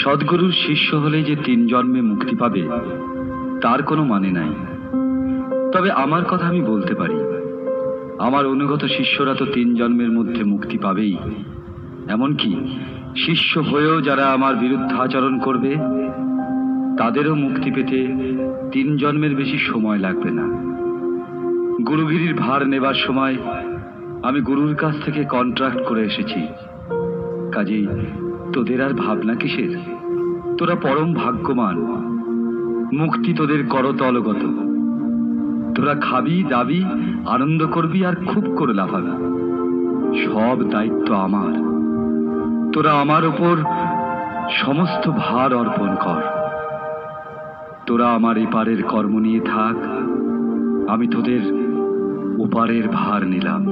সদ্গুরুর শিষ্য হলে যে 3 জন্মে মুক্তি পাবে তার কোনো মানে নাই। তবে আমার কথা আমি বলতে পারি, আমার অনুগত শিষ্যরা তো 3 জন্মের মধ্যে মুক্তি পাবেই। এমনকি শিষ্য হয়েও যারা আমার বিরুদ্ধাচরণ করবে তাদেরও মুক্তি পেতে 3 জন্মের বেশি সময় লাগবে না। গুরুগিরির ভার নেবার সময় আমি গুরুর কাছ থেকে কন্ট্রাক্ট করে এসেছি। কাজেই তোদের আর ভাবনা কিসের? তোরা পরম ভাগ্যবান, মুক্তি তোদের করতলগত। তোরা খাবি, দাবি, আনন্দ করবি আর খুব করে লাফাবি। সব দায়িত্ব আমার। তোরা আমার উপর সমস্ত ভার অর্পণ কর। তোরা আমার এপারের কর্ম নিয়ে থাক, আমি তোদের ওপারের ভার নিলাম।